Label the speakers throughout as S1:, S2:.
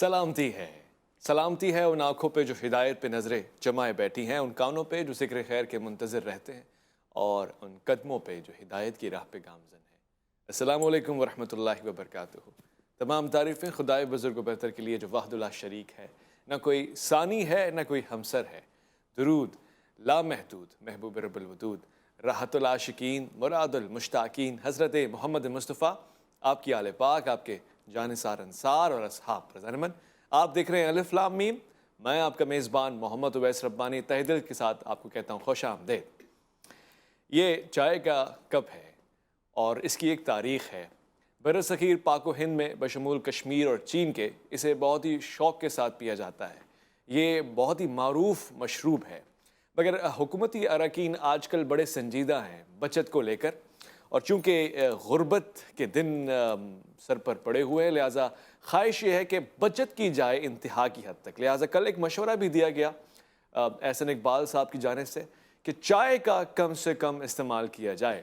S1: سلامتی ہے ان آنکھوں پہ جو ہدایت پہ نظریں جمائے بیٹھی ہیں، ان کانوں پہ جو ذکر خیر کے منتظر رہتے ہیں، اور ان قدموں پہ جو ہدایت کی راہ پہ گامزن ہے۔ السلام علیکم ورحمۃ اللہ وبرکاتہ۔ تمام تعریفیں خدائے بزرگ و بہتر کے لیے جو وحدہ لا شریک ہے، نہ کوئی ثانی ہے نہ کوئی ہمسر ہے۔ درود لامحدود محبوب رب الودود، راحت العاشقین مراد المشتاقین حضرت محمد مصطفیٰ، آپ کی آل پاک، آپ کے جانثار انصار اور اصحاب رضوان۔ آپ دیکھ رہے ہیں الف لام میم، میں آپ کا میزبان محمد اویس ربانی تہ دل کے ساتھ آپ کو کہتا ہوں خوش آمدید۔ یہ چائے کا کپ ہے اور اس کی ایک تاریخ ہے۔ برصغیر پاک و ہند میں بشمول کشمیر اور چین کے اسے بہت ہی شوق کے ساتھ پیا جاتا ہے۔ یہ بہت ہی معروف مشروب ہے، مگر حکومتی اراکین آج کل بڑے سنجیدہ ہیں بچت کو لے کر، اور چونکہ غربت کے دن سر پر پڑے ہوئے ہیں، لہٰذا خواہش یہ ہے کہ بچت کی جائے انتہا کی حد تک۔ لہٰذا کل ایک مشورہ بھی دیا گیا احسن اقبال صاحب کی جانب سے کہ چائے کا کم سے کم استعمال کیا جائے،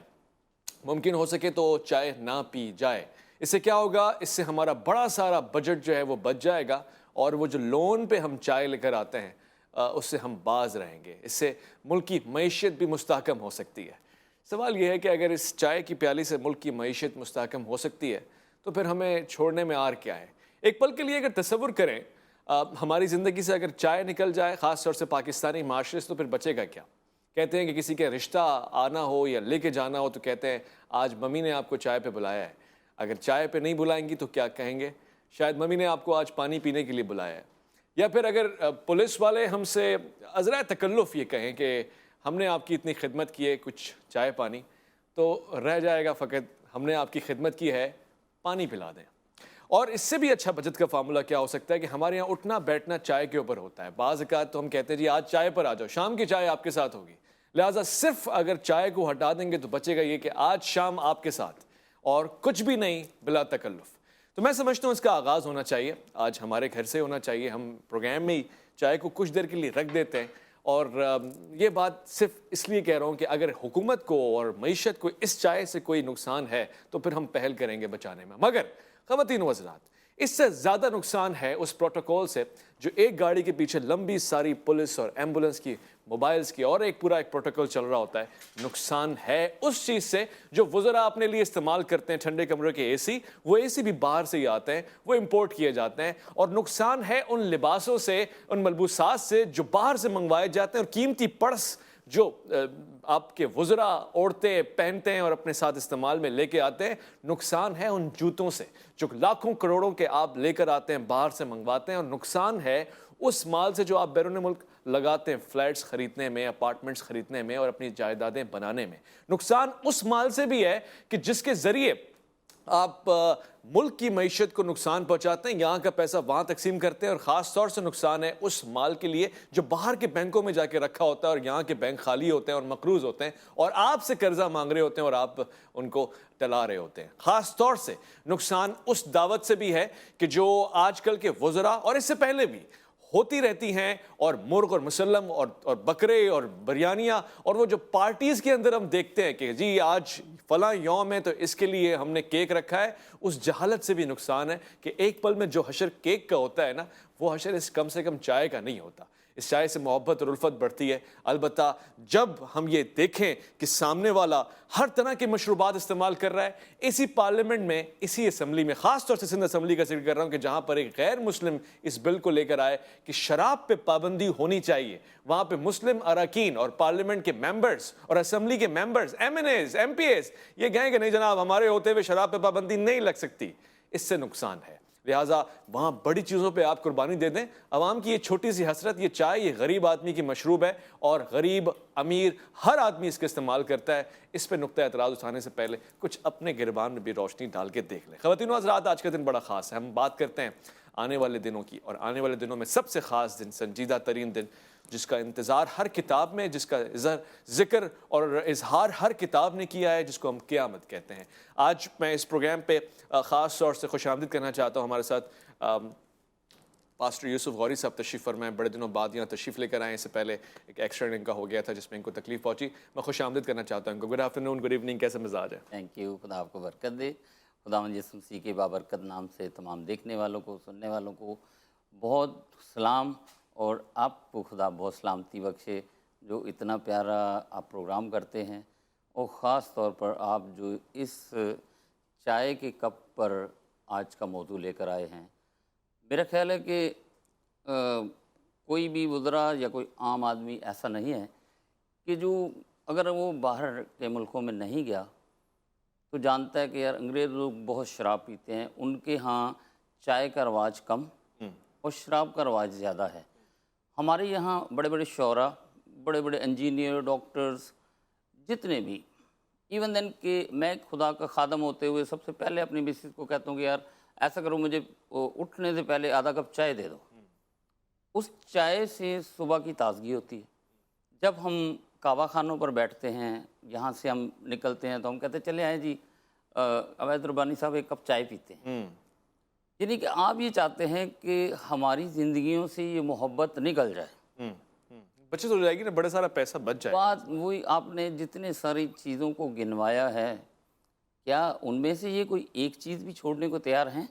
S1: ممکن ہو سکے تو چائے نہ پی جائے۔ اس سے کیا ہوگا؟ اس سے ہمارا بڑا سارا بجٹ جو ہے وہ بچ جائے گا، اور وہ جو لون پہ ہم چائے لے کر آتے ہیں اس سے ہم باز رہیں گے۔ اس سے ملک کی معیشت بھی مستحکم ہو سکتی ہے۔ سوال یہ ہے کہ اگر اس چائے کی پیالی سے ملک کی معیشت مستحکم ہو سکتی ہے تو پھر ہمیں چھوڑنے میں آر کیا ہے؟ ایک پل کے لیے اگر تصور کریں ہماری زندگی سے اگر چائے نکل جائے، خاص طور سے پاکستانی معاشرے سے، تو پھر بچے گا کیا؟ کہتے ہیں کہ کسی کے رشتہ آنا ہو یا لے کے جانا ہو تو کہتے ہیں آج ممی نے آپ کو چائے پہ بلایا ہے۔ اگر چائے پہ نہیں بلائیں گی تو کیا کہیں گے؟ شاید ممی نے آپ کو آج پانی پینے کے لیے بلایا ہے۔ یا پھر اگر پولیس والے ہم سے عذرا تکلف یہ کہیں کہ ہم نے آپ کی اتنی خدمت کی ہے، کچھ چائے پانی، تو رہ جائے گا فقط ہم نے آپ کی خدمت کی ہے، پانی پلا دیں۔ اور اس سے بھی اچھا بچت کا فارمولہ کیا ہو سکتا ہے کہ ہمارے یہاں اٹھنا بیٹھنا چائے کے اوپر ہوتا ہے۔ بعض اوقات تو ہم کہتے ہیں جی آج چائے پر آ جاؤ، شام کی چائے آپ کے ساتھ ہوگی۔ لہٰذا صرف اگر چائے کو ہٹا دیں گے تو بچے گا یہ کہ آج شام آپ کے ساتھ، اور کچھ بھی نہیں، بلا تکلف۔ تو میں سمجھتا ہوں اس کا آغاز ہونا چاہیے، آج ہمارے گھر سے ہونا چاہیے۔ ہم پروگرام میں ہی چائے کو کچھ دیر کے لیے رکھ دیتے ہیں، اور یہ بات صرف اس لیے کہہ رہا ہوں کہ اگر حکومت کو اور معیشت کو اس چائے سے کوئی نقصان ہے تو پھر ہم پہل کریں گے بچانے میں۔ مگر خواتین و حضرات، اس سے زیادہ نقصان ہے اس پروٹوکول سے جو ایک گاڑی کے پیچھے لمبی ساری پولیس اور ایمبولنس کی، موبائلز کی، اور ایک پورا پروٹوکول چل رہا ہوتا ہے۔ نقصان ہے اس چیز سے جو وزراء اپنے لیے استعمال کرتے ہیں، ٹھنڈے کمرے کے اے سی، وہ اے سی بھی باہر سے ہی آتے ہیں، وہ امپورٹ کیے جاتے ہیں۔ اور نقصان ہے ان لباسوں سے، ان ملبوسات سے جو باہر سے منگوائے جاتے ہیں، اور قیمتی پرس جو آپ کے وزراء اوڑھتے پہنتے ہیں اور اپنے ساتھ استعمال میں لے کے آتے ہیں۔ نقصان ہے ان جوتوں سے جو لاکھوں کروڑوں کے آپ لے کر آتے ہیں، باہر سے منگواتے ہیں، اور نقصان ہے اس مال سے جو آپ بیرون ملک لگاتے ہیں، فلیٹس خریدنے میں، اپارٹمنٹس خریدنے میں، اور اپنی جائیدادیں بنانے میں۔ نقصان اس مال سے بھی ہے کہ جس کے ذریعے آپ ملک کی معیشت کو نقصان پہنچاتے ہیں، یہاں کا پیسہ وہاں تقسیم کرتے ہیں۔ اور خاص طور سے نقصان ہے اس مال کے لیے جو باہر کے بینکوں میں جا کے رکھا ہوتا ہے، اور یہاں کے بینک خالی ہوتے ہیں اور مقروض ہوتے ہیں، اور آپ سے قرضہ مانگ رہے ہوتے ہیں اور آپ ان کو ٹلا رہے ہوتے ہیں۔ خاص طور سے نقصان اس دعوت سے بھی ہے کہ جو آج کل کے وزراء، اور اس سے پہلے بھی ہوتی رہتی ہیں، اور مرغ اور مسلم اور بکرے اور بریانیاں، اور وہ جو پارٹیز کے اندر ہم دیکھتے ہیں کہ جی آج فلاں یوم ہے تو اس کے لیے ہم نے کیک رکھا ہے، اس جہالت سے بھی نقصان ہے کہ ایک پل میں جو حشر کیک کا ہوتا ہے نا، وہ حشر اس کم سے کم چائے کا نہیں ہوتا۔ اس چائے سے محبت اور الفت بڑھتی ہے۔ البتہ جب ہم یہ دیکھیں کہ سامنے والا ہر طرح کے مشروبات استعمال کر رہا ہے، اسی پارلیمنٹ میں، اسی اسمبلی میں، خاص طور سے سندھ اسمبلی کا ذکر کر رہا ہوں کہ جہاں پر ایک غیر مسلم اس بل کو لے کر آئے کہ شراب پہ پابندی ہونی چاہیے، وہاں پہ مسلم اراکین اور پارلیمنٹ کے ممبرز اور اسمبلی کے members, MNAs, MPs, یہ کہیں کہ نہیں جناب ہمارے ہوتے ہوئے شراب پہ پابندی نہیں لگ سکتی۔ اس سے نقصان ہے۔ لہٰذا وہاں بڑی چیزوں پہ آپ قربانی دے دیں۔ عوام کی یہ چھوٹی سی حسرت، یہ چائے، یہ غریب آدمی کی مشروب ہے، اور غریب امیر ہر آدمی اس کا استعمال کرتا ہے۔ اس پہ نقطہ اعتراض اٹھانے سے پہلے کچھ اپنے گربان میں بھی روشنی ڈال کے دیکھ لیں۔ خواتین و حضرات، آج کا دن بڑا خاص ہے۔ ہم بات کرتے ہیں آنے والے دنوں کی، اور آنے والے دنوں میں سب سے خاص دن، سنجیدہ ترین دن، جس کا انتظار ہر کتاب میں، جس کا ذکر اور اظہار ہر کتاب نے کیا ہے، جس کو ہم قیامت کہتے ہیں۔ آج میں اس پروگرام پہ خاص طور سے خوش آمدید کرنا چاہتا ہوں۔ ہمارے ساتھ پاسٹر یوسف غوری صاحب تشریف فرمائے، بڑے دنوں بعد یہاں تشریف لے کر آئے۔ اس سے پہلے ایک ایکسیڈنٹ ان کا ہو گیا تھا جس میں ان کو تکلیف پہنچی۔ میں خوش آمدید کرنا چاہتا ہوں۔ گڈ آفٹر نون، گڈ ایوننگ، کیسے مزاج ہے؟
S2: تھینک یو، خدا آپ کو برکت دے۔ خداوند یسوع مسیح کے بابرکت نام سے تمام دیکھنے والوں کو، سننے والوں کو بہت سلام، اور آپ کو خدا بہت سلامتی بخشے جو اتنا پیارا آپ پروگرام کرتے ہیں، اور خاص طور پر آپ جو اس چائے کے کپ پر آج کا موضوع لے کر آئے ہیں۔ میرا خیال ہے کہ کوئی بھی وزراء یا کوئی عام آدمی ایسا نہیں ہے کہ جو اگر وہ باہر کے ملکوں میں نہیں گیا تو جانتا ہے کہ یار انگریز لوگ بہت شراب پیتے ہیں، ان کے ہاں چائے کا رواج کم اور شراب کا رواج زیادہ ہے۔ ہمارے یہاں بڑے بڑے شعراء، بڑے بڑے انجینئر، ڈاکٹرز، جتنے بھی، ایون دین کہ میں خدا کا خادم ہوتے ہوئے سب سے پہلے اپنی مسز کو کہتا ہوں کہ یار ایسا کرو، مجھے اٹھنے سے پہلے آدھا کپ چائے دے دو۔ اس چائے سے صبح کی تازگی ہوتی ہے۔ جب ہم کعبہ خانوں پر بیٹھتے ہیں، یہاں سے ہم نکلتے ہیں تو ہم کہتے ہیں چلے آئیں جی عوید ربانی صاحب ایک کپ چائے پیتے ہیں۔ یعنی کہ آپ یہ چاہتے ہیں کہ ہماری زندگیوں سے یہ محبت نکل جائے،
S1: بچت ہو جائے گی نا، بڑا سارا پیسہ بچ جائے گا۔
S2: بات وہی آپ نے جتنے ساری چیزوں کو گنوایا ہے، کیا ان میں سے یہ کوئی ایک چیز بھی چھوڑنے کو تیار ہیں؟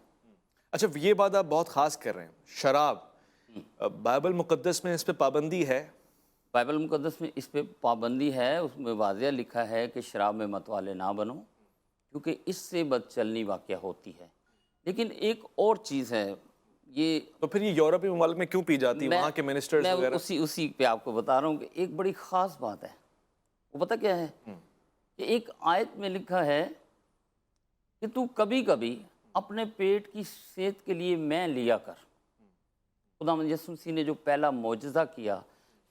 S1: اچھا، یہ بات آپ بہت خاص کر رہے ہیں، شراب بائبل مقدس میں اس پہ پابندی ہے؟
S2: بائبل مقدس میں اس پہ پابندی ہے، اس میں واضح لکھا ہے کہ شراب میں متوالے نہ بنو کیونکہ اس سے بد چلنی واقع ہوتی ہے۔ لیکن ایک اور چیز ہے، یہ
S1: تو پھر یہ یورپی ممالک میں کیوں پی جاتی ہے؟ وہاں کے منسٹرز
S2: میں
S1: وغیرہ؟
S2: اسی پہ آپ کو بتا رہا ہوں کہ ایک بڑی خاص بات ہے۔ وہ پتہ کیا ہے کہ ایک آیت میں لکھا ہے کہ تو کبھی کبھی اپنے پیٹ کی صحت کے لیے میں لیا کر۔ خداوند یسوع مسیح نے جو پہلا معجزہ کیا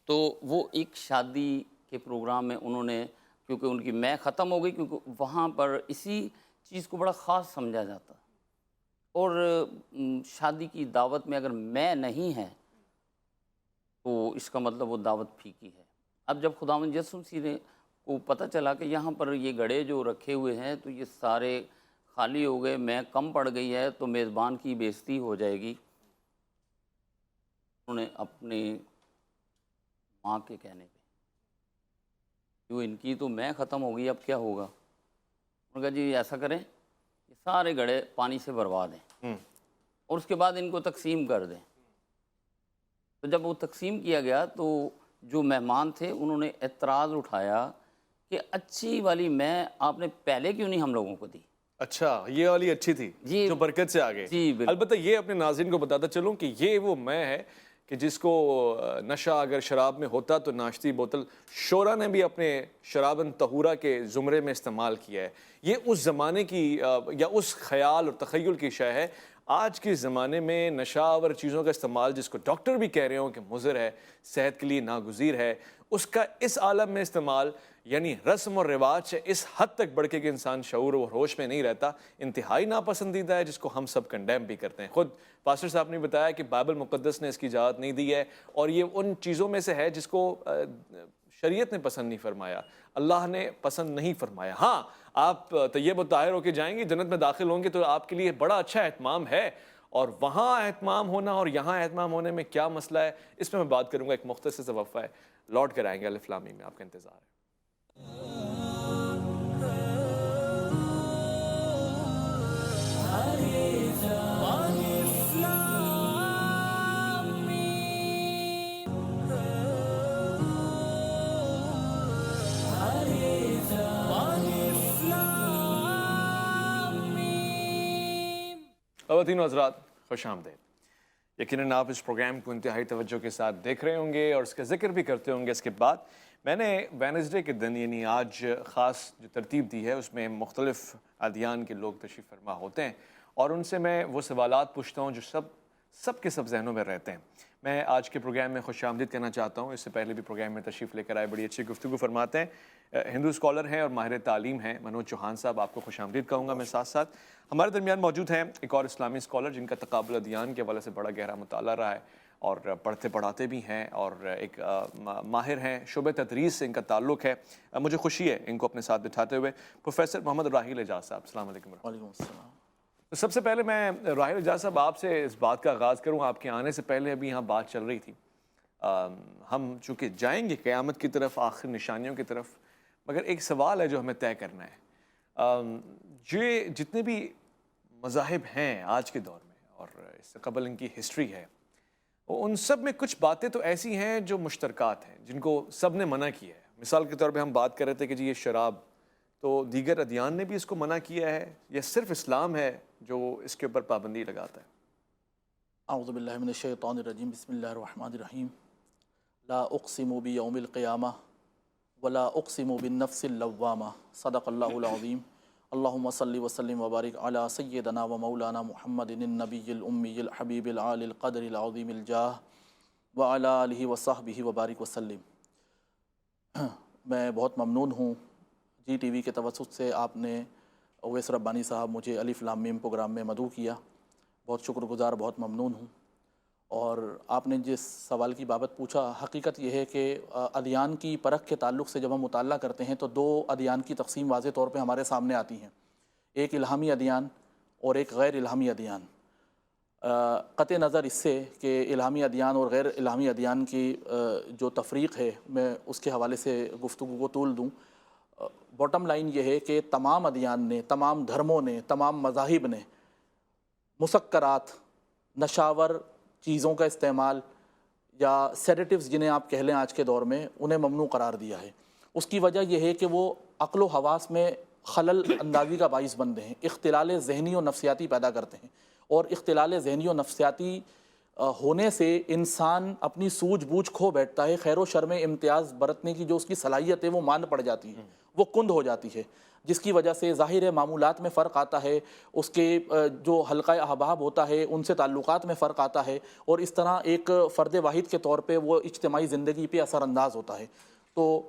S2: تو وہ ایک شادی کے پروگرام میں انہوں نے، کیونکہ ان کی میں ختم ہو گئی، کیونکہ وہاں پر اسی چیز کو بڑا خاص سمجھا جاتا، اور شادی کی دعوت میں اگر میں نہیں ہے تو اس کا مطلب وہ دعوت پھیکی ہے۔ اب جب خداوند یسوع مسیح نے کو پتہ چلا کہ یہاں پر یہ گڑھے جو رکھے ہوئے ہیں تو یہ سارے خالی ہو گئے، میں کم پڑ گئی ہے، تو میزبان کی بےزتی ہو جائے گی، انہوں نے اپنی ماں کے کہنے پہ، جو ان کی تو میں ختم ہو گئی، اب کیا ہوگا؟ انہوں نے کہا جی ایسا کریں، یہ سارے گڑھے پانی سے بھروا دیں اور اس کے بعد ان کو تقسیم کر دیں۔ تو جب وہ تقسیم کیا گیا تو جو مہمان تھے انہوں نے اعتراض اٹھایا کہ اچھی والی میں آپ نے پہلے کیوں نہیں ہم لوگوں کو دی؟
S1: اچھا، یہ والی اچھی تھی جو برکت سے آگے۔
S2: جی بالکل۔
S1: البتہ یہ اپنے ناظرین کو بتاتا چلوں کہ یہ وہ میں ہے کہ جس کو نشہ اگر شراب میں ہوتا تو ناشتی بوتل شعراء نے بھی اپنے شرابن طہورہ کے زمرے میں استعمال کیا ہے۔ یہ اس زمانے کی یا اس خیال اور تخیل کی شے ہے۔ آج کے زمانے میں نشہ آور چیزوں کا استعمال، جس کو ڈاکٹر بھی کہہ رہے ہوں کہ مضر ہے، صحت کے لیے ناگزیر ہے، اس کا اس عالم میں استعمال یعنی رسم اور رواج سے اس حد تک بڑھ کے کہ انسان شعور و ہوش میں نہیں رہتا، انتہائی ناپسندیدہ ہے، جس کو ہم سب کنڈیم بھی کرتے ہیں۔ خود پاسٹر صاحب نے بتایا کہ بائبل مقدس نے اس کی اجازت نہیں دی ہے، اور یہ ان چیزوں میں سے ہے جس کو شریعت نے پسند نہیں فرمایا، اللہ نے پسند نہیں فرمایا۔ ہاں، آپ طیب و طاہر ہو کے جائیں گے، جنت میں داخل ہوں گے تو آپ کے لیے بڑا اچھا اہتمام ہے، اور وہاں اہتمام ہونا اور یہاں اہتمام ہونے میں کیا مسئلہ ہے، اس پہ میں بات کروں گا۔ ایک مختصر سا وقفہ ہے، لوٹ کر آئیں گے، الف لام میم میں آپ کا انتظار ہے۔ خواتین و حضرات، خوش آمدید۔ یقیناً آپ اس پروگرام کو انتہائی توجہ کے ساتھ دیکھ رہے ہوں گے اور اس کا ذکر بھی کرتے ہوں گے۔ اس کے بعد میں نے وینسڈے کے دن یعنی آج خاص جو ترتیب دی ہے اس میں مختلف ادیان کے لوگ تشریف فرما ہوتے ہیں، اور ان سے میں وہ سوالات پوچھتا ہوں جو سب کے سب ذہنوں میں رہتے ہیں۔ میں آج کے پروگرام میں خوش آمدید کہنا چاہتا ہوں، اس سے پہلے بھی پروگرام میں تشریف لے کر آئے، بڑی اچھی گفتگو فرماتے ہیں، ہندو اسکالر ہیں اور ماہر تعلیم ہیں منوج چوہان صاحب، آپ کو خوش آمدید کہوں گا میں۔ ساتھ ساتھ ہمارے درمیان موجود ہیں ایک اور اسلامی اسکالر جن کا تقابل ادیان کے حوالے سے بڑا گہرا مطالعہ رہا ہے اور پڑھتے پڑھاتے بھی ہیں، اور ایک ماہر ہیں، شعبہ تدریس سے ان کا تعلق ہے۔ مجھے خوشی ہے ان کو اپنے ساتھ بٹھاتے ہوئے، پروفیسر محمد راحیل اعجاز صاحب، السلام علیکم۔
S3: وعلیکم السلام۔
S1: تو سب سے پہلے میں راحیل اعجاز صاحب آپ سے اس بات کا آغاز کروں، آپ کے آنے سے پہلے ابھی یہاں بات چل رہی تھی، ہم چونکہ جائیں گے قیامت کی طرف، آخر نشانیوں کی طرف، مگر ایک سوال ہے جو ہمیں طے کرنا ہے۔ یہ جتنے بھی مذاہب ہیں آج کے دور میں اور اس سے قبل ان کی ہسٹری ہے، ان سب میں کچھ باتیں تو ایسی ہیں جو مشترکات ہیں، جن کو سب نے منع کیا ہے. مثال کے طور پہ ہم بات کر رہے تھے کہ جی یہ شراب، تو دیگر ادیان نے بھی اس کو منع کیا ہے یا صرف اسلام ہے جو اس کے اوپر پابندی لگاتا ہے؟
S3: اعوذ باللہ من الشیطان الرجیم، بسم اللہ الرحمن الرحیم. لا اقسم بیوم القیامہ ولا اقسم بالنفس اللوامہ، صدق اللہ العظیم. اللہم صلی وسلم وبارک علی سیدنا و مولانا محمد النبی الامی الحبیب العالی القدر العظیم الجاہ وعلی آلہ وصحبہ وبارک وسلم. میں بہت ممنون ہوں جی ٹی وی کے توسط سے آپ نے اویس ربانی صاحب مجھے الف لام میم پروگرام میں مدعو کیا. بہت شکر گزار، بہت ممنون ہوں. اور آپ نے جس سوال کی بابت پوچھا، حقیقت یہ ہے کہ ادیان کی پرکھ کے تعلق سے جب ہم مطالعہ کرتے ہیں تو دو ادیان کی تقسیم واضح طور پہ ہمارے سامنے آتی ہیں، ایک الہامی ادیان اور ایک غیر الہامی ادیان. قطع نظر اس سے کہ الہامی ادیان اور غیر الہامی ادیان کی جو تفریق ہے میں اس کے حوالے سے گفتگو کو طول دوں. باٹم لائن یہ ہے کہ تمام ادیان نے، تمام دھرموں نے، تمام مذاہب نے مسکرات، نشاور چیزوں کا استعمال یا سیڈیٹیوز جنہیں آپ کہہ لیں آج کے دور میں، انہیں ممنوع قرار دیا ہے. اس کی وجہ یہ ہے کہ وہ عقل و حواس میں خلل اندازی کا باعث بنتے ہیں، اختلال ذہنی و نفسیاتی پیدا کرتے ہیں، اور اختلال ذہنی و نفسیاتی ہونے سے انسان اپنی سوجھ بوجھ کھو بیٹھتا ہے. خیر و شر میں امتیاز برتنے کی جو اس کی صلاحیت ہے وہ ماند پڑ جاتی ہے، وہ کند ہو جاتی ہے، جس کی وجہ سے ظاہر معمولات میں فرق آتا ہے، اس کے جو حلقہ احباب ہوتا ہے ان سے تعلقات میں فرق آتا ہے، اور اس طرح ایک فرد واحد کے طور پہ وہ اجتماعی زندگی پہ اثر انداز ہوتا ہے. تو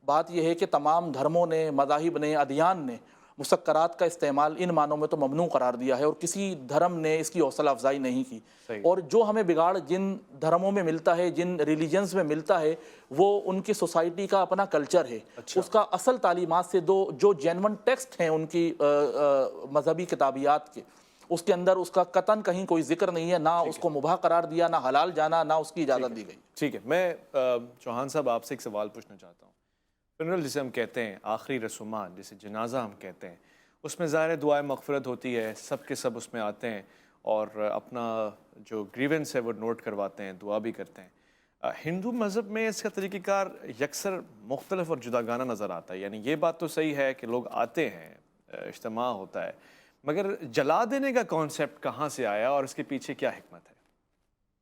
S3: بات یہ ہے کہ تمام دھرموں نے، مذاہب نے، ادیان نے مسکرات کا استعمال ان معنوں میں تو ممنوع قرار دیا ہے، اور کسی دھرم نے اس کی حوصلہ افزائی نہیں کی. اور جو ہمیں بگاڑ جن دھرموں میں ملتا ہے، جن ریلیجنز میں ملتا ہے، وہ ان کی سوسائٹی کا اپنا کلچر ہے. اس کا اصل تعلیمات سے جو جینون ٹیکسٹ ہیں ان کی مذہبی کتابیات کے، اس کے اندر اس کا قطعاً کہیں کوئی ذکر نہیں ہے، نہ اس کو مباح قرار دیا، نہ حلال جانا، نہ اس کی اجازت دی گئی.
S1: ٹھیک ہے، میں چوہان صاحب آپ سے ایک سوال پوچھنا چاہتا ہوں. فنرل جسے ہم کہتے ہیں، آخری رسومات جسے جنازہ ہم کہتے ہیں، اس میں ظاہر دعائے مغفرت ہوتی ہے، سب کے سب اس میں آتے ہیں اور اپنا جو گریونس ہے وہ نوٹ کرواتے ہیں، دعا بھی کرتے ہیں. ہندو مذہب میں اس کا طریقہ کار یکسر مختلف اور جداگانہ نظر آتا ہے. یعنی یہ بات تو صحیح ہے کہ لوگ آتے ہیں، اجتماع ہوتا ہے، مگر جلا دینے کا کانسیپٹ کہاں سے آیا اور اس کے پیچھے کیا حکمت ہے؟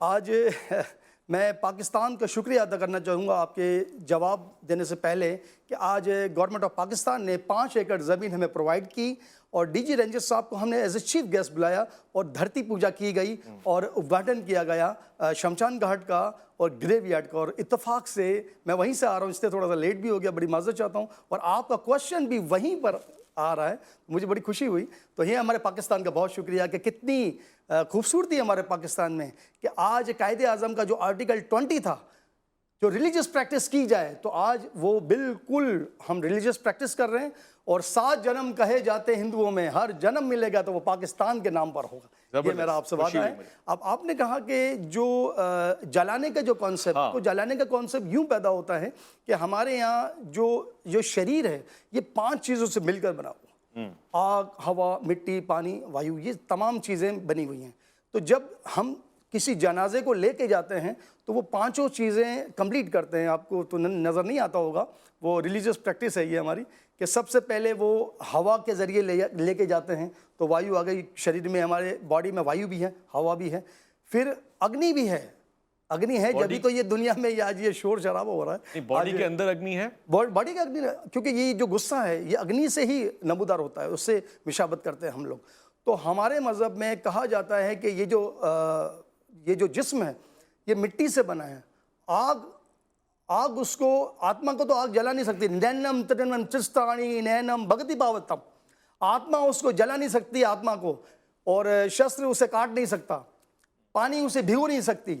S4: آج میں پاکستان کا شکریہ ادا کرنا چاہوں گا آپ کے جواب دینے سے پہلے کہ آج گورنمنٹ آف پاکستان نے 5 ایکڑ زمین ہمیں پرووائڈ کی، اور ڈی جی رینجر صاحب کو ہم نے ایز اے چیف گیسٹ بلایا اور دھرتی پوجا کی گئی اور ادگھاٹن کیا گیا شمشان گھاٹ کا اور گریو یارڈ کا. اور اتفاق سے میں وہیں سے آ رہا ہوں، اس سے تھوڑا سا لیٹ بھی ہو گیا، بڑی معذرت چاہتا ہوں. اور آپ کا کوشچن بھی وہیں پر آ رہا ہے، مجھے بڑی خوشی ہوئی. تو یہ ہمارے پاکستان کا بہت شکریہ کہ کتنی خوبصورتی ہے ہمارے پاکستان میں کہ آج قائد اعظم کا جو آرٹیکل 20 تھا، جو ریلیجس پریکٹس کی جائے، تو آج وہ بالکل ہم ریلیجس پریکٹس کر رہے ہیں. اور 7 جنم کہے جاتے ہندوؤں میں، ہر جنم ملے گا تو وہ پاکستان کے نام پر ہوگا. یہ میرا آپ سے وعدہ ہے. اب آپ نے کہا کہ جو جلانے کا جو کانسیپٹ، تو جلانے کا کانسیپٹ یوں پیدا ہوتا ہے کہ ہمارے یہاں جو شریر ہے یہ 5 چیزوں سے مل کر بنا ہوا، آگ، ہوا، مٹی، پانی، وایو، یہ تمام چیزیں بنی ہوئی ہیں. تو جب ہم کسی جنازے کو لے کے جاتے ہیں تو وہ 5 چیزیں کمپلیٹ کرتے ہیں. آپ کو تو نظر نہیں آتا ہوگا، وہ ریلیجس پریکٹس ہے یہ ہماری، کہ سب سے پہلے وہ ہوا کے ذریعے لے کے جاتے ہیں. تو وایو آ گئی، شریر میں ہمارے باڈی میں وایو بھی ہے، ہوا بھی ہے. پھر اگنی بھی ہے، اگنی ہے جبھی تو یہ دنیا میں آج یہ شور شرابہ ہو رہا ہے.
S1: باڈی کے اندر اگنی ہے،
S4: باڈی کا اگنی، کیونکہ یہ جو غصہ ہے یہ اگنی سے ہی نمودار ہوتا ہے، اس سے مشابہت کرتے ہیں ہم لوگ. تو ہمارے مذہب میں کہا جاتا ہے کہ یہ جو جسم ہے یہ مٹی سے بنا ہے. آگ اس کو، آتما کو تو آگ جلا نہیں سکتی. نینم ترنم چستانی نینم بھگتی پاوتم، آتما اس کو جلا نہیں سکتی آتما کو، اور شستر اسے کاٹ نہیں سکتا، پانی اسے بھگو نہیں سکتی.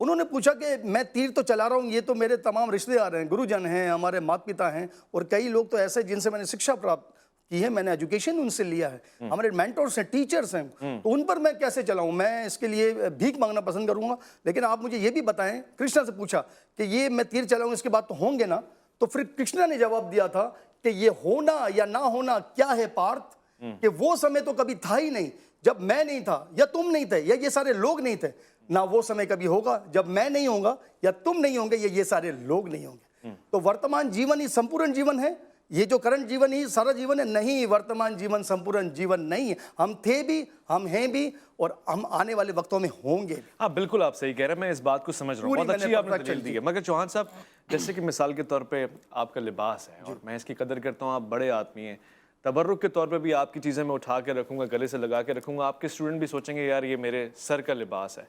S4: انہوں نے پوچھا کہ میں تیر تو چلا رہا ہوں، یہ تو میرے تمام رشتے دار ہیں، گرو جن ہیں، ہمارے مات پتا ہیں، اور کئی لوگ تو ایسے جن سے میں نے شکشا پراپت کی ہے، میں نے ایجوکیشن ان سے لیا ہے، ہمارے مینٹورس ہیں، ٹیچرس ہیں، تو ان پر میں کیسے چلاؤں؟ میں اس کے لیے بھیک مانگنا پسند کروں گا۔ لیکن آپ مجھے یہ بھی بتائیں، کرشنا سے پوچھا کہ یہ میں تیر چلاؤں اس کے بعد تو ہوں گے نا؟ تو پھر کرشنا نے جواب دیا تھا کہ یہ ہونا یا نہ ہونا کیا ہے پارتھ، کہ وہ سمے تو کبھی تھا ہی نہیں جب میں نہیں تھا یا تم نہیں تھے یا یہ سارے لوگ نہیں تھے، نہ وہ سمے کبھی ہوگا جب میں نہیں ہوں گا یا تم نہیں ہوں گے یا یہ سارے لوگ نہیں ہوں گے۔ تو ورتمان جیون ہی سمپورن جیون ہے، یہ جو کرنٹ جیون ہی سارا جیون ہے؟ نہیں، ورتمان جیون سمپورن جیون نہیں ہے، ہم تھے بھی، ہم ہیں بھی، اور ہم آنے والے وقتوں میں ہوں گے۔
S1: ہاں بالکل آپ صحیح کہہ رہے ہیں، میں اس بات کو سمجھ رہا ہوں، بہت اچھی آپ نے دلیل دی ہے۔ مگر چوہان صاحب، جیسے کہ مثال کے طور پہ آپ کا لباس ہے، اور میں اس کی قدر کرتا ہوں، آپ بڑے آدمی ہیں، تبرک کے طور پہ بھی آپ کی چیزیں میں اٹھا کے رکھوں گا، گلے سے لگا کے رکھوں گا، آپ کے اسٹوڈنٹ بھی سوچیں گے یار یہ میرے سر کا لباس ہے۔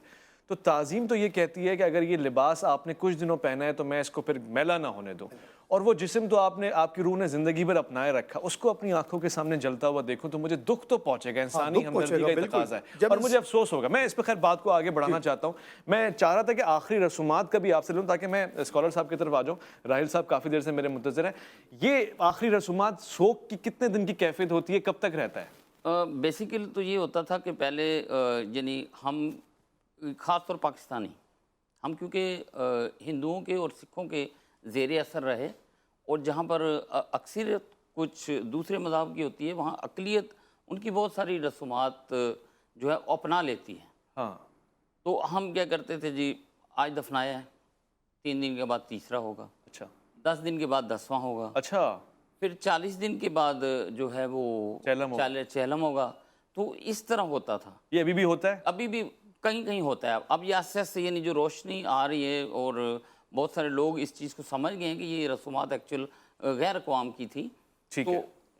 S1: تو تعظیم تو یہ کہتی ہے کہ اگر یہ لباس آپ نے کچھ دنوں پہنا ہے تو میں اس کو پھر میلا نہ ہونے دوں، اور وہ جسم تو آپ کی روح نے زندگی بھر اپنائے رکھا، اس کو اپنی آنکھوں کے سامنے جلتا ہوا دیکھوں تو مجھے دکھ تو پہنچے گا، انسانی ہمدردی کا تقاضا ہے، اور مجھے افسوس ہوگا۔ میں اس پہ خیر بات کو آگے بڑھانا چاہتا ہوں، میں چاہ رہا تھا کہ آخری رسومات کا بھی آپ سے لوں تاکہ میں اسکالر صاحب کی طرف آ جاؤں۔ راہل صاحب کافی دیر سے میرے منتظر ہیں، یہ آخری رسومات سوگ کی کتنے دن کی کیفیت ہوتی ہے، کب تک رہتا ہے؟
S2: بیسیکلی تو یہ ہوتا تھا کہ پہلے یعنی ہم خاص طور پاکستانی، ہم کیونکہ ہندوؤں کے اور سکھوں کے زیر اثر رہے، اور جہاں پر اکثریت کچھ دوسرے مذہب کی ہوتی ہے، وہاں اقلیت ان کی بہت ساری رسومات جو ہے اپنا لیتی ہے۔
S1: ہاں،
S2: تو ہم کیا کرتے تھے، جی آج دفنایا ہے، 3 دن کے بعد تیسرا ہوگا،
S1: اچھا
S2: 10 دن کے بعد 10واں ہوگا،
S1: اچھا،
S2: پھر 40 دن کے بعد جو ہے وہ چہلم ہوگا۔ تو اس طرح ہوتا تھا۔
S1: یہ ابھی بھی ہوتا ہے؟
S2: ابھی بھی کہیں کہیں ہوتا ہے۔ اب یہ آہستہ آہستہ یعنی جو روشنی آ رہی ہے، اور بہت سارے لوگ اس چیز کو سمجھ گئے ہیں کہ یہ رسومات ایکچوئل غیر اقوام کی تھی، تو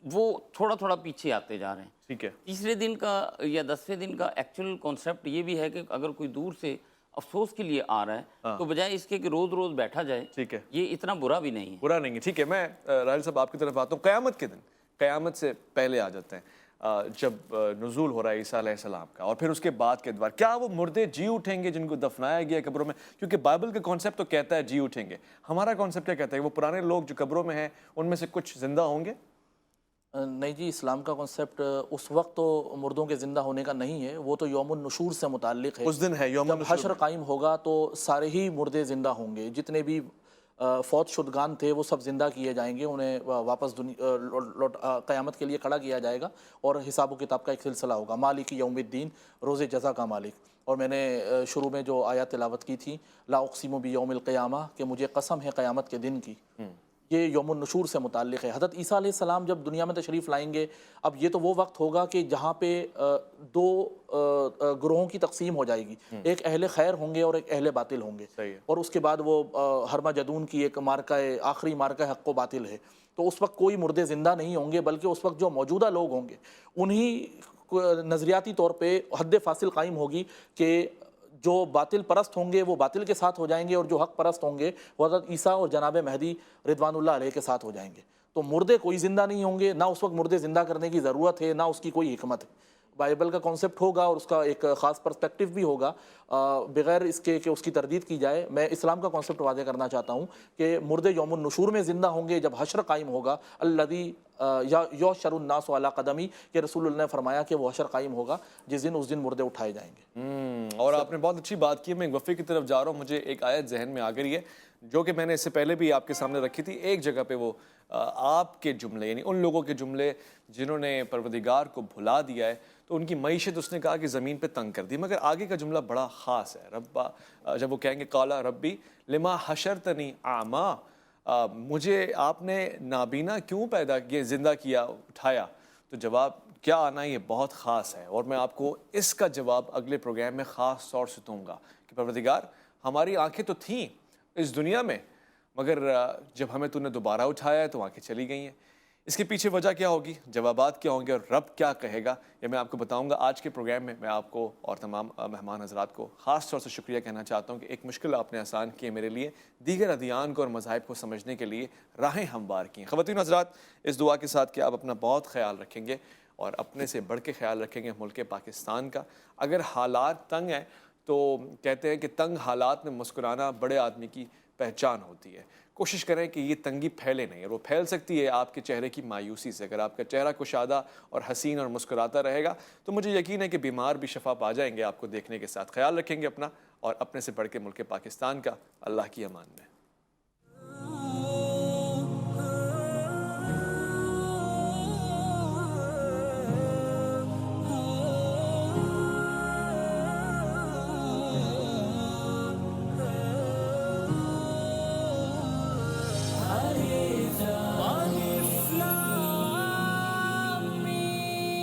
S2: وہ تھوڑا تھوڑا پیچھے آتے جا رہے ہیں۔
S1: ٹھیک ہے،
S2: تیسرے دن کا یا 10ویں دن کا ایکچوئل کانسیپٹ یہ بھی ہے کہ اگر کوئی دور سے افسوس کے لیے آ رہا ہے تو بجائے اس کے کہ روز روز بیٹھا جائے،
S1: ٹھیک ہے،
S2: یہ اتنا برا بھی نہیں ہے۔
S1: برا نہیں ہے۔ ٹھیک ہے، میں راہل صاحب آپ کی طرف آتا ہوں۔ قیامت کے دن، قیامت سے پہلے آ جاتے ہیں، جب نزول ہو رہا ہے عیسیٰ علیہ السلام کا، اور پھر اس کے بعد کے ادوار، کیا وہ مردے جی اٹھیں گے جن کو دفنایا گیا قبروں میں؟ کیونکہ بائبل کا کانسیپٹ تو کہتا ہے جی اٹھیں گے، ہمارا کانسیپٹ کیا کہتا ہے؟ وہ پرانے لوگ جو قبروں میں ہیں ان میں سے کچھ زندہ ہوں گے؟
S3: نہیں جی، اسلام کا کنسیپٹ اس وقت تو مردوں کے زندہ ہونے کا نہیں ہے، وہ تو یوم النشور سے متعلق ہے۔
S1: اس دن ہے یوم
S3: جب حشر قائم ہوگا تو سارے ہی مردے زندہ ہوں گے، جتنے بھی فوت شدگان تھے وہ سب زندہ کیے جائیں گے، انہیں واپس قیامت کے لیے کھڑا کیا جائے گا، اور حساب و کتاب کا ایک سلسلہ ہوگا۔ مالک یوم الدین، روز جزا کا مالک۔ اور میں نے شروع میں جو آیات تلاوت کی تھی، لا اقسم بیوم القیامہ، کہ مجھے قسم ہے قیامت کے دن کی، یہ یوم النشور سے متعلق ہے۔ حضرت عیسیٰ علیہ السلام جب دنیا میں تشریف لائیں گے، اب یہ تو وہ وقت ہوگا کہ جہاں پہ 2 گروہوں کی تقسیم ہو جائے گی، ایک اہل خیر ہوں گے اور ایک اہل باطل ہوں گے، اور اس کے بعد وہ ہرمجدون کی ایک مارکہ، آخری مارکہ حق و باطل ہے۔ تو اس وقت کوئی مردے زندہ نہیں ہوں گے، بلکہ اس وقت جو موجودہ لوگ ہوں گے انہی نظریاتی طور پہ حد فاصل قائم ہوگی کہ جو باطل پرست ہوں گے وہ باطل کے ساتھ ہو جائیں گے، اور جو حق پرست ہوں گے وہ حضرت عیسیٰ اور جناب مہدی رضوان اللہ علیہ کے ساتھ ہو جائیں گے۔ تو مردے کوئی زندہ نہیں ہوں گے، نہ اس وقت مردے زندہ کرنے کی ضرورت ہے، نہ اس کی کوئی حکمت ہے۔ بائبل کا کانسیپٹ ہوگا اور اس کا ایک خاص پرسپیکٹو بھی ہوگا، بغیر اس کے کہ اس کی تردید کی جائے۔ میں اسلام کا کانسیپٹ واضح کرنا چاہتا ہوں کہ مردے یوم النشور میں زندہ ہوں گے جب حشر قائم ہوگا، الذی یحشر الناس علی قدمی، کہ رسول اللہ نے فرمایا کہ وہ حشر قائم ہوگا جس دن، اس دن مردے اٹھائے جائیں گے۔
S1: اور آپ نے بہت اچھی بات کی ہے، میں ایک وقفے کی طرف جا رہا ہوں، مجھے ایک آیت ذہن میں آ گئی ہے جو کہ میں نے اس سے پہلے بھی آپ کے سامنے رکھی تھی۔ ایک جگہ پہ وہ آپ کے جملے، یعنی ان لوگوں کے جملے جنہوں نے پروردگار کو بھلا دیا ہے تو ان کی معیشت اس نے کہا کہ زمین پہ تنگ کر دی، مگر آگے کا جملہ بڑا خاص ہے۔ ربا، جب وہ کہیں گے قال ربی لما حشرتنی اعما، مجھے آپ نے نابینا کیوں پیدا کیا، زندہ کیا، اٹھایا؟ تو جواب کیا آنا یہ بہت خاص ہے، اور میں آپ کو اس کا جواب اگلے پروگرام میں خاص طور سے دوں گا کہ پروردگار ہماری آنکھیں تو تھیں اس دنیا میں، مگر جب ہمیں تو نے دوبارہ اٹھایا ہے تو آنکھیں چلی گئی ہیں۔ اس کے پیچھے وجہ کیا ہوگی، جوابات کیا ہوں گے، اور رب کیا کہے گا، یہ میں آپ کو بتاؤں گا آج کے پروگرام میں۔ میں آپ کو اور تمام مہمان حضرات کو خاص طور سے شکریہ کہنا چاہتا ہوں کہ ایک مشکل آپ نے آسان کی ہے میرے لیے، دیگر ادیان کو اور مذاہب کو سمجھنے کے لیے راہیں ہموار کی ہیں۔ خواتین حضرات، اس دعا کے ساتھ کہ آپ اپنا بہت خیال رکھیں گے اور اپنے سے بڑھ کے خیال رکھیں گے ملک پاکستان کا۔ اگر حالات تنگ ہیں تو کہتے ہیں کہ تنگ حالات میں مسکرانا بڑے آدمی کی پہچان ہوتی ہے. کوشش کریں کہ یہ تنگی پھیلے نہیں، اور وہ پھیل سکتی ہے آپ کے چہرے کی مایوسی سے. اگر آپ کا چہرہ کشادہ اور حسین اور مسکراتا رہے گا تو مجھے یقین ہے کہ بیمار بھی شفا پا جائیں گے آپ کو دیکھنے کے ساتھ. خیال رکھیں گے اپنا، اور اپنے سے بڑھ کے ملک پاکستان کا. اللہ کی امان میں.